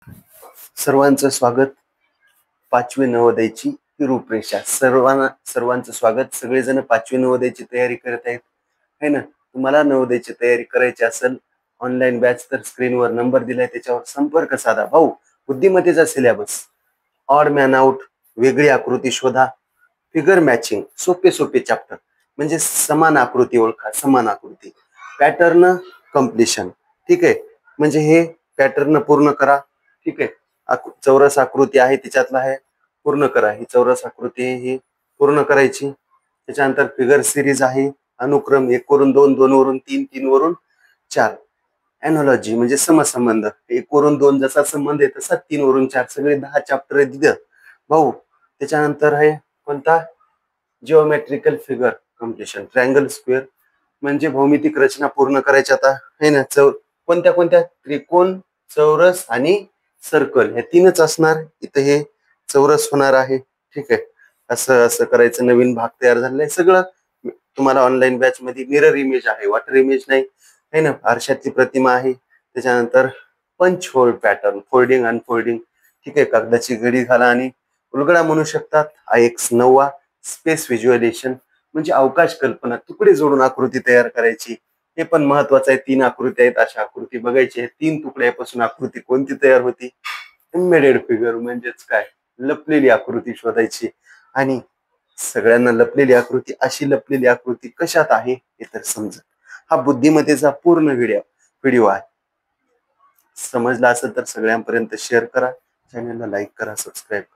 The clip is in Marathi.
सर्वांचं स्वागत. पाचवी नवोदयची ही रूपरेषा. सर्वांचं स्वागत. सगळेजण पाचवी नवोदयची तयारी करत आहेत, है ना? तुम्हाला नवोदयची तयारी करायची असेल, ऑनलाईन बॅच, तर स्क्रीनवर नंबर दिलाय, त्याच्यावर संपर्क साधा. भाऊ, बुद्धिमत्तेचा सिलेबस, ऑड मॅन आउट, वेगळी आकृती शोधा, फिगर मॅचिंग, सोपे सोपे चॅप्टर, म्हणजे समान आकृती ओळखा, समान आकृती, पॅटर्न कम्प्लिशन. ठीक आहे, म्हणजे हे पॅटर्न पूर्ण करा. ठीक आहे, चौरस आकृती आहे तिच्यातला आहे, पूर्ण करा. ही चौरस आकृती आहे, ही पूर्ण करायची. त्याच्यानंतर फिगर सिरीज आहे, अनुक्रम 1 वरून 2, 2 वरून 3, 3 वरून 4. एनॉलॉजी म्हणजे समसंबंध, 1 वरून 2 जसा संबंध आहे तसा 3 वरून 4, सगळे 10 चॅप्टर आहे तिथं भाऊ. त्याच्यानंतर आहे कोणता? Geometrical figure completion, triangle square, म्हणजे भौमितिक रचना पूर्ण करायच्या आता, है ना? कोणत्या कोणत्या? त्रिकोण, चौरस आणि सर्कल, हे तीनच असणार इथं. हे चौरस होणार आहे. ठीक आहे, असं असं करायचं. नवीन भाग तयार झालेला आहे सगळं तुम्हाला ऑनलाईन बॅच मध्ये. मिरर इमेज आहे, वॉटर इमेज नाही, है ना? आरशाची प्रतिमा आहे. त्याच्यानंतर punch hole pattern, folding unfolding. ठीक आहे, कागदाची घडी घाला आणि उलगडा म्हणू शकतात. IX 9. स्पेस व्हिज्युअलायझेशन म्हणजे अवकाश कल्पना, तुकडे जोडून आकृती तयार करायची. हे पण महत्वाचं आहे. 3 आकृती आहेत, अशा आकृती बघायची. 3 तुकड्यापासून आकृती कोणती तयार होती? एम्बेडेड फिगर म्हणजेच काय? लपलेली आकृती शोधायची. आणि सगळ्यांना लपलेली आकृती, अशी लपलेली आकृती कशात आहे हे तर समजा. हा बुद्धिमत्तेचा पूर्ण व्हिडिओ आहे. समजला असेल तर सगळ्यांपर्यंत शेअर करा, चॅनलला लाईक करा, सबस्क्राईब करा.